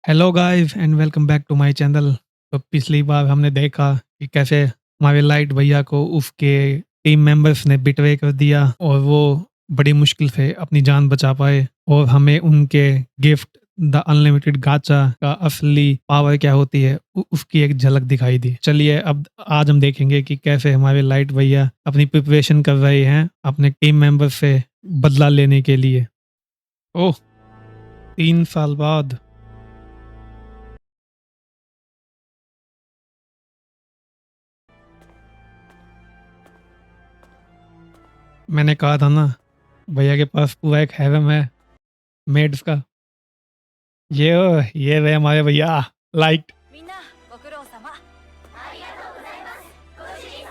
Hello guys and welcome back to my channel. तो पिछली बार हमने देखा कि कैसे हमारे लाइट भैया को उसके टीम मेंबर्स ने बिटवे कर दिया और वो बड़ी मुश्किल से अपनी जान बचा पाए और हमें उनके गिफ्ट द अनलिमिटेड गाचा का असली पावर क्या होती है उसकी एक झलक दिखाई दी। चलिए अब आज हम देखेंगे कि कैसे हमारे लाइट भैया अपनी प्रिपरेशन कर रहे हैं अपने टीम मेंबर्स से बदला लेने के लिए। ओह, 3 साल बाद। मैंने कहा था ना, भैया के पास पूरा एक हैरम है मेड्स का। ये रहे हमारे भैया लाइट। みんなご苦労様。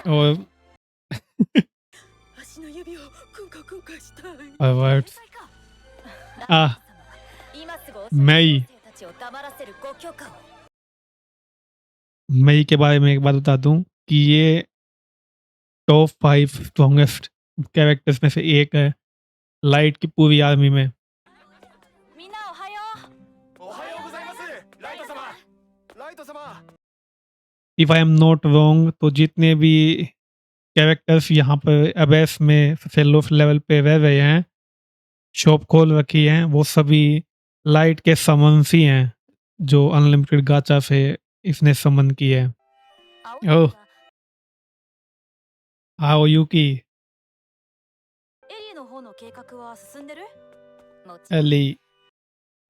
और 足の指をクンカクンカしたい。 वर्ड्स あ今すぐमई 生たちを黙らせるご許可を。 मई के बारे में एक बात बता दूं कि ये टॉप 5 स्ट्रॉन्गेस्ट कैरेक्टर्स में से एक है लाइट की पूरी आर्मी में। みんなおはよう。おはようございます。ライト様。ライト様。 if I am not wrong तो जितने भी कैरेक्टर्स यहाँ पर अबेस में सबसे लो लेवल पे रह रहे हैं, शॉप खोल रखी हैं, वो सभी लाइट के समन्स ही हैं जो अनलिमिटेड गाचा से इसने समन की है। 青 ओह, आओ यूकी エリーの方の計画は進んでる？もちろん。 एली,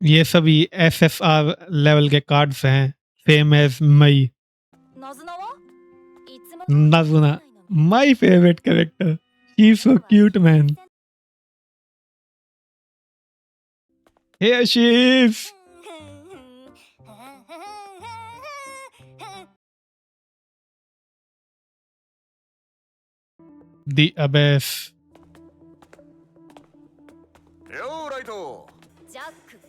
ये सभी एसएसआर लेवल के कार्ड्स हैं, same as me. ナズナは？いつも Nazuna, my favourite character, she is so cute man. Hey शीफ, द अबेस। よーライト。ジャック、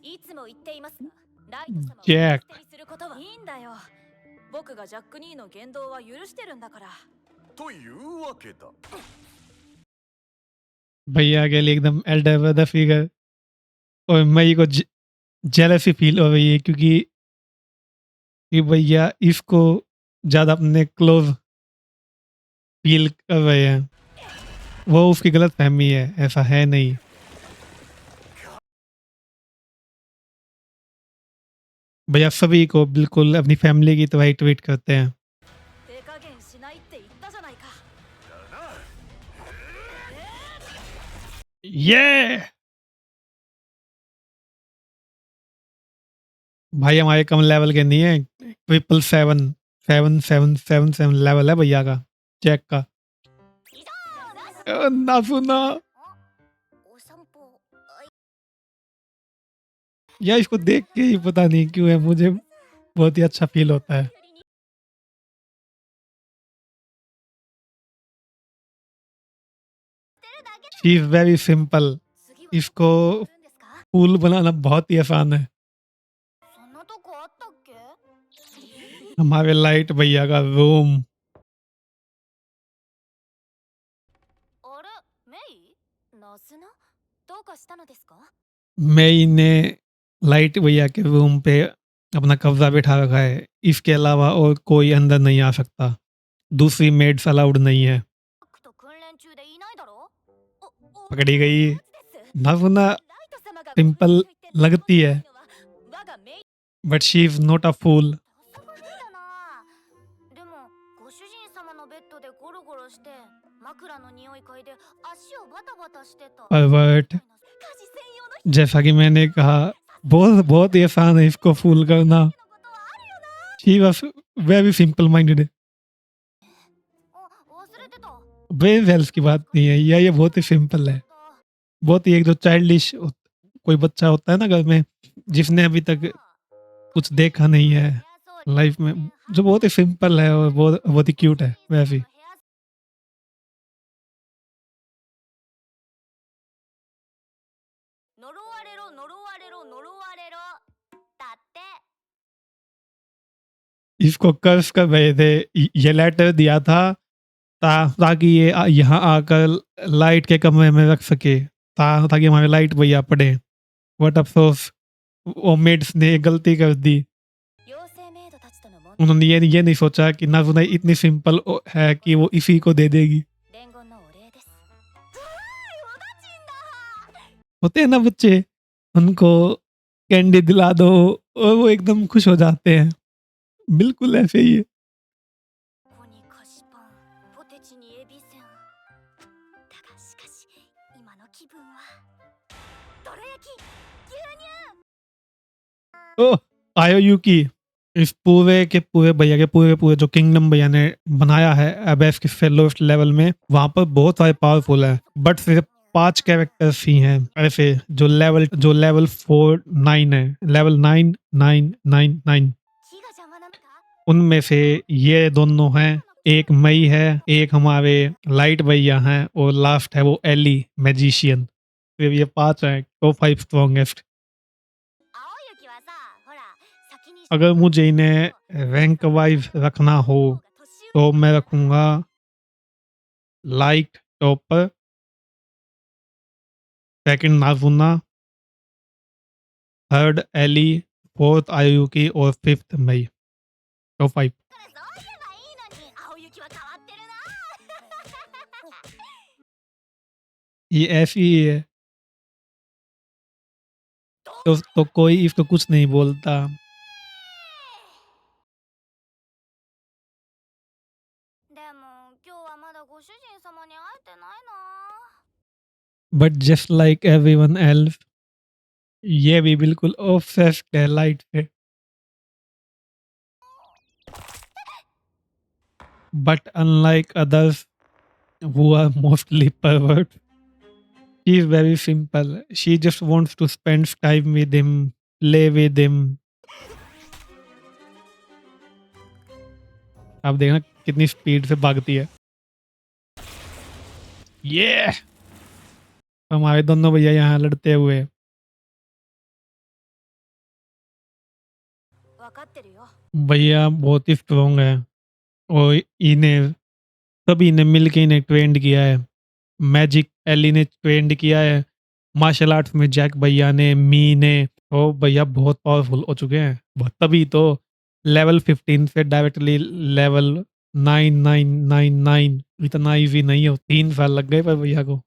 いつも言っていますが、ライト様をジャック否定することはいいんだよ。僕がジャック兄の言動は許してるんだから。というわけだ。 भैया के लिए एकदम एल्डर ब्रदर फिगर। और मई को जेलसी फील हो रही है क्योंकि कि भैया इसको ज्यादा अपने क्लोज फील कर रहे हैं। वो उसकी गलत फहमी है, ऐसा है नहीं। भैया सभी को बिल्कुल अपनी फैमिली की तरह ही ट्रीट करते हैं। 手加減しないって言ったじゃないか。 ये भाई हमारे कम लेवल के नहीं है, 777 लेवल है भैया का, चेक का। ना सुना お散歩。 या इसको देख के ही पता नहीं क्यों है मुझे बहुत ही अच्छा फील होता है। शी इज वेरी सिंपल, 次は इसको するんですか？ फूल बनाना बहुत ही आसान है। そんなとこあったっけ？ हमारे लाइट भैया का रूम। あれ、メイ？ナズナ？どうかしたのですか？ मई ने लाइट भैया के रूम पे अपना कब्जा बिठा रखा है, इसके अलावा और कोई अंदर नहीं आ सकता, दूसरी मेड्स अलाउड नहीं है। と訓練中でいないだろ？ पकड़ी गई। ラ ना सुना イト様が सिंपल लगती है, 我がメイ but she is not a fool. だな。でもご主人様のベッドでゴロゴロして枕の匂い嗅いで足をバタバタしてた。 pervert, 家事専用の人 जैसा कि मैंने कहा, बहुत बहुत ही आसान है इसको फूल करना। のことはあるよな。 she was very simple minded. 忘れてた。 वेल्स की बात नहीं है, ये बहुत ही सिंपल है। बहुत ही एक जो चाइल्डिश कोई बच्चा होता है ना घर में, जिसने अभी तक कुछ देखा नहीं है लाइफ में, जो बहुत ही सिंपल है और बहुत बहुत ही क्यूट है वैसे ही। 呪われろ呪われろ呪われろだって。 इसको कर्ज कर रहे थे, ये लेटर दिया था ताकि ये यहाँ आकर लाइट के कमरे में रख सके, ताकि हमारे लाइट भैया पढ़े। बट अफसोस वो मेड्स ने गलती कर दी। 妖精メイドたちとの問 उन्होंने ये नहीं सोचा कि नाज़ुना इतनी सिंपल है कि वो इसी को दे देगी। 伝言のお礼です。 होते हैं ना बच्चे, उनको कैंडी दिला दो और वो एकदम खुश हो जाते हैं। बिल्कुल ऐसे ही है। ここに菓子パン、ポテチにエビせん。だがしかし今の気分はどら焼き、牛乳。 ओ आयोयुकी इस पूरे के पूरे भैया के पूरे जो किंगडम भैया ने बनाया है एबेफ के फेलोस्ट लेवल में, वहां पर बहुत सारे पावरफुल है, बट सिर्फ 5 कैरेक्टर्स ही हैं ऐसे जो लेवल 4-9 है, लेवल 9-9-9-9। 木が邪魔なのか。 उनमें से ये दोनों हैं, एक मई है, एक हमारे लाइट भैया हैं और लास्ट है वो एली मैजिशियन। फिर ये 5 हैं टॉप 5 स्ट्रॉन्गेस्ट। 青雪はさ、ほら、先に अगर मुझे इन्हें रैंक वाइज रखना हो 年上 तो मैं रखूंगा लाइट टॉप पर, सेकंड नाज़ुना, थर्ड एली, फोर्थ आयुकी और फिफ्थ मई। टॉप 5। そう言えばいいのに、青雪は変わってるな。 ये ऐसी ही है तो कोई इसको कुछ नहीं बोलता। でも今日はまだご主人様に会えてないな。 but just like everyone else, ये भी बिल्कुल ऑब्सेस्ड है लाइट से। But unlike others who are mostly pervert, she is very simple. She just wants to spend time with him, play with him. आप देखना कितनी स्पीड से भागती है। ये हमारे दोनों भैया यहाँ लड़ते हुए। 分かってるよ。 भैया बहुत ही स्ट्रॉन्ग है और इन्हें सभी ने मिलके इन्हें ट्रेंड किया है। मैजिक एली ने ट्रेंड किया है, मार्शल आर्ट्स में जैक भैया ने, मी ने। ओ भैया बहुत पावरफुल हो चुके हैं, तभी तो लेवल 15 से डायरेक्टली लेवल 9999। इतना इजी नहीं हो, 3 साल लग गए पर भैया को।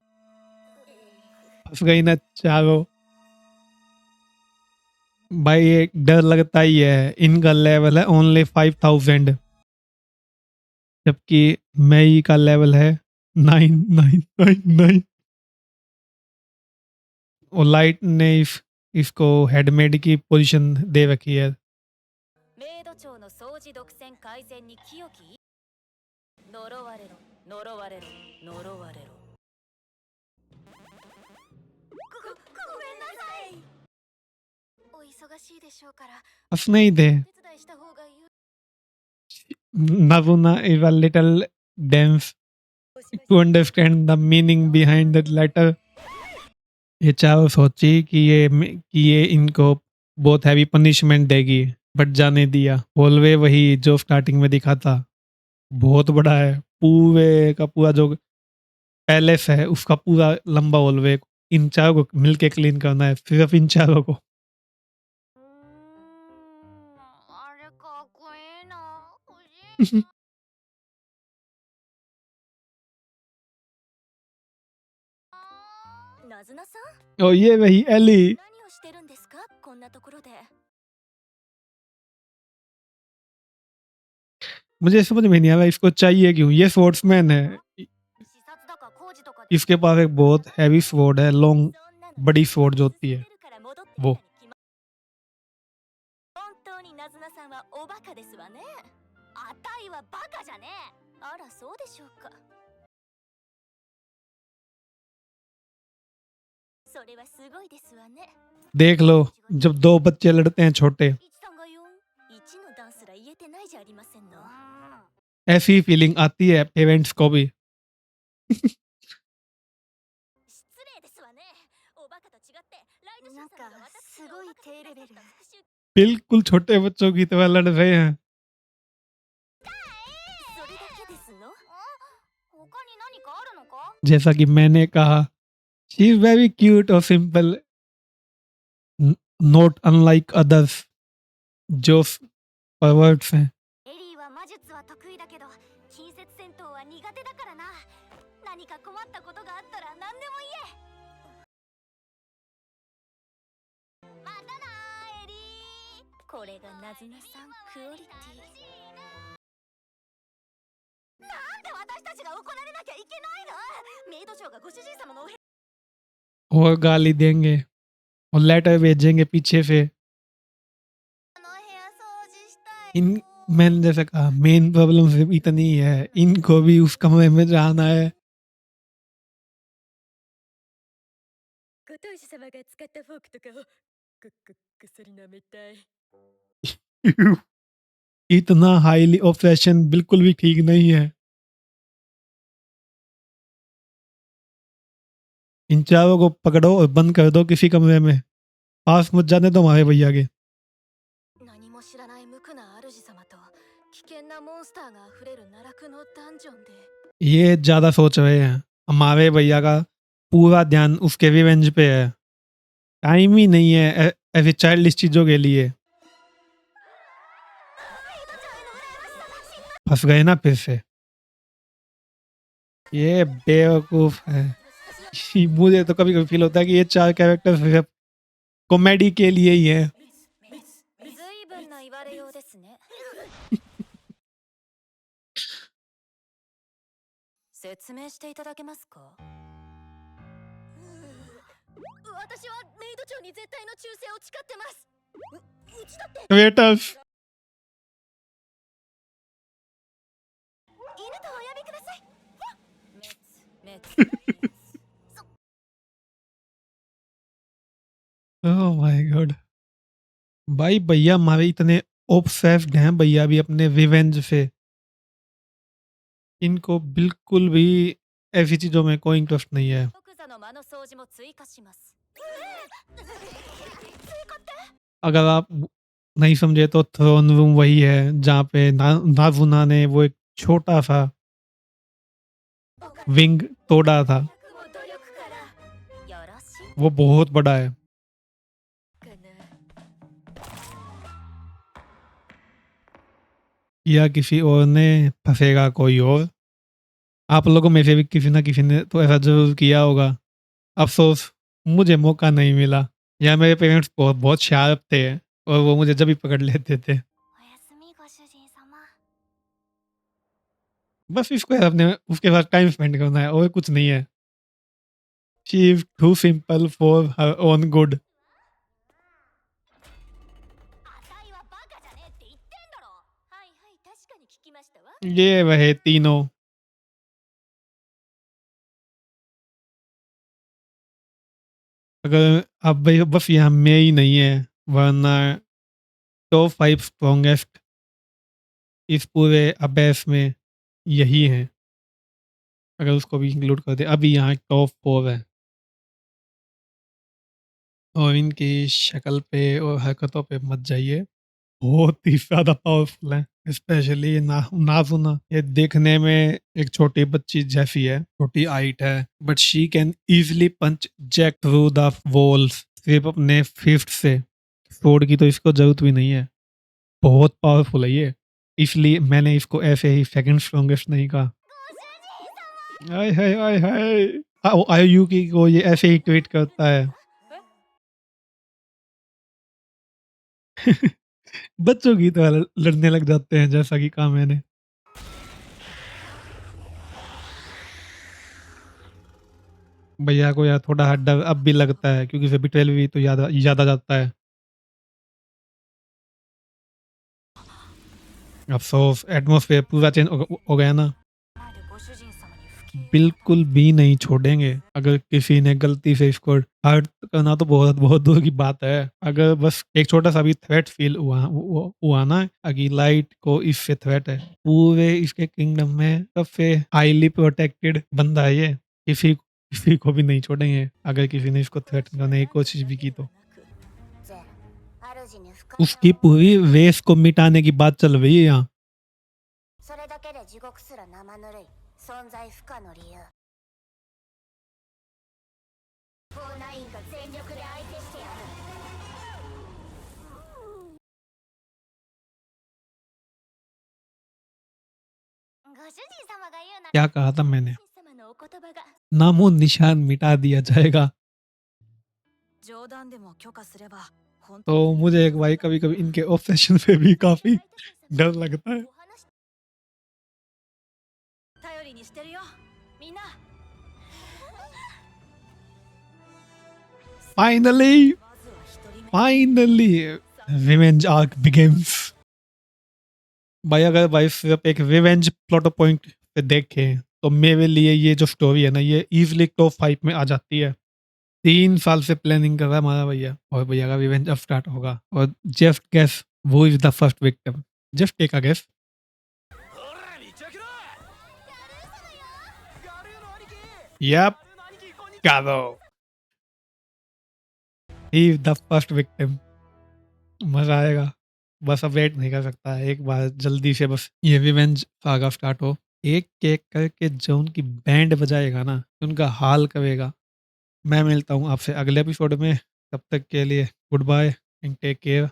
फंस गई ना चारों। भाई ये डर लगता ही है, इनका लेवल है ओनली 5000 जबकि मई का लेवल है 9999। और लाइट ने इसको हेडमेड की पोजीशन दे रखी है। メイド長の掃除独占改善に清き呪われろ呪われろ呪われろ。ごめんなさい。お忙しいでしょうから हंस नहीं दे। 手伝いした方がいい。 Navuna is a little dense to understand the meaning behind that letter. ये चारों सोची कि ये इनको बहुत हैवी पनिशमेंट देगी, बट जाने दिया। हॉलवे वही जो स्टार्टिंग में दिखा था, बहुत बड़ा है। पूरे का पूरा जो पैलेस है उसका पूरा लंबा हॉलवे इन चारों को मिलके क्लीन करना है, सिर्फ इन चारों को। あれかっこいいな。欲しいな。 ナズナさん और ये वही एली। 何をしてるんですかこんなところで。 मुझे समझ में नहीं आ रहा इसको चाहिए क्यों। ये स्पोर्ट्समैन है, 視察だか工事とか इसके पास एक बहुत हैवी स्वॉर्ड है, लॉन्ग そんなの बड़ी स्वॉर्ड जो होती है から戻ってきた वो। に決ま本当にナズナさんはおバカですわね。あたいはバカじゃねえ。あらそうでしょうか。それはすごいですわね。 देख लो जब 2 बच्चे लड़ते हैं छोटे, 一さんがよ一のダンスら言えてないじゃありませんの。 ऐसी फीलिंग आती है पेरेंट्स को भी। 失礼ですわね。おバカと違ってライトシャンさんが私のおバカとなさった復讐 बिल्कुल छोटे बच्चों की तरह लड़ रहे हैं। それだけですの？他に何かあるのか？ जैसा कि मैंने कहा, शी इज वेरी क्यूट और सिंपल। नॉट अनलाइक अदर्स जो परवर्ट्स हैं. エリーは魔術は得意だけど近接戦闘は苦手だからな。何か困ったことがあったら何でも言え。またなエリー。これがナズナさんクオリティ。なんで私たちが怒られなきゃいけないの？メイド長がご主人様のお部屋 और गाली देंगे और लेटर भेजेंगे पीछे से. の部屋掃除したい。 इन मैंने जैसे कहा मेन प्रॉब्लम सिर्फ इतनी ही है, इनको भी उस कमरे में जाना है. ご当主様が使ったフォークとかをくすり舐めたい。 इतना हाईली ऑब्सेशन बिल्कुल भी ठीक नहीं है. इन चारों को पकड़ो और बंद कर दो किसी कमरे में. पास मत जाने दो हमारे भैया के. 何も知らない無垢な主様と危険なモンスターがあふれる奈落のダンジョンで ये ज्यादा सोच रहे हैं. हमारे भैया का पूरा ध्यान उसके रिवेंज पे है. टाइम ही नहीं है ऐसी चाइल्डिश चीजों के लिए. फंस गए ना फिर से. ये बेवकूफ है. मुझे तो कभी कभी फील होता है कि ये चार कैरेक्टर सिर्फ कॉमेडी के लिए ही है. ずいぶんな言われようですね。説明していただけますか？私はメイド長に絶対の忠誠を誓ってます。うちだって क्रिएटर्स 犬とお呼びください。メツ。ओह माय गॉड. भाई भैया हमारे इतने ऑब्सेस्ड हैं भैया भी अपने रिवेंज से. इनको बिल्कुल भी ऐसी चीजों में कोई इंटरेस्ट नहीं है. 即座の間の掃除も追加します。 अगर आप नहीं समझे तो थ्रोन रूम वही है जहाँ पे नाजुना ने वो एक छोटा सा विंग तोड़ा था. 努力からよろし वो बहुत बड़ा है. くな。 या किसी और ने फंसेगा कोई और. आप लोगों में से भी किसी ना किसी ने तो ऐसा जरूर किया होगा. अफसोस मुझे मौका नहीं मिला. या मेरे पेरेंट्स बहुत बहुत शार्प थे और वो मुझे जब भी पकड़ लेते थे. おやすみご主人様。 बस इसको अपने उसके साथ टाइम स्पेंड करना है और कुछ नहीं है. She is too simple for her own good. あたいはバカじゃねえって言ってんだろ。はいはい確かに聞きましたわ。 ये वह तीनों. अगर अब भाई बस यहाँ में ही नहीं है वरना टॉप 5 स्ट्रॉन्गेस्ट इस पूरे अबेस में यही है. अगर उसको भी इंक्लूड कर दे अभी यहाँ टॉप 4 है. और इनकी शक्ल पे और हरकतों पे मत जाइए. बहुत ही ज़्यादा पावरफुल है. स्पेशली नाजुना. ये देखने में एक छोटी बच्ची जैसी है. छोटी हाइट है but she can easily punch jack through the walls. सिर्फ अपने फिस्ट से. स्वॉर्ड की तो इसको जरूरत भी नहीं है. बहुत पावरफुल है ये. इसलिए मैंने इसको ऐसे ही सेकंड स्ट्रॉन्गेस्ट नहीं कहा. ご主人様。 हाय हाय हाय हाय. आयुकी को ये ऐसे ही ट्वीट करता है. बच्चों की तरह लड़ने लग जाते हैं जैसा कि कहा मैंने. भैया को यार थोड़ा डर अब भी लगता है क्योंकि उसे बिट्रेल भी तो याद याद आ जाता है. अफसोस एटमॉस्फेयर पूरा चेंज हो गया ना. なんでご主人様に不敬。 बिल्कुल भी नहीं छोड़ेंगे. अगर किसी ने गलती से इसको हर्ट करना तो बहुत बहुत दूर की बात है. अगर बस एक छोटा सा भी थ्रेट फील हुआ ना कि लाइट को इससे थ्रेट है. पूरे इसके किंगडम में सबसे हाईली प्रोटेक्टेड बंदा है ये. किसी को भी नहीं छोड़ेंगे अगर किसी ने इसको थ्रेट करने की कोशिश भी की तो. ぜ主に深い उसकी पूरी रेस को मिटाने की बात चल रही है यहाँ. それだけで地獄すら生ぬるい存在不可の理由。49が全力で相手してやる。ご主人様が言うなら क्या कहा था मैंने? 主人様のお言葉が नामो निशान मिटा दिया जाएगा। 冗談でも許可すれば本 तो मुझे एक भाई कभी-कभी इनके ऑब्सेशन पे भी काफ़ी डर लगता है। 頼りにしてるよみんな Finally, まずは一人目 finally, revenge arc begins. भाई अगर भाई सिर्फ एक रिवेंज प्लॉट पॉइंट पे देखें तो मेरे लिए ये जो स्टोरी है ना ये इजीली टॉप 5 में आ जाती है। 3 साल से प्लानिंग कर रहा है हमारा भैया और भैया का रिवेंज अब स्टार्ट होगा और जस्ट गेस वो is the first victim. Just take a guess. ほら道開けろやるの兄貴 yup, 兄貴こんにちは Garo. He is the first victim. मजा आएगा। बस अब वेट नहीं कर सकता है। एक बार जल्दी से बस ये रिवेंज सागा स्टार्ट हो। एक केक करके जो उनकी बैंड बजाएगा ना उनका हाल करेगा। मैं मिलता हूँ आपसे अगले एपिसोड में। तब तक के लिए goodbye and take care.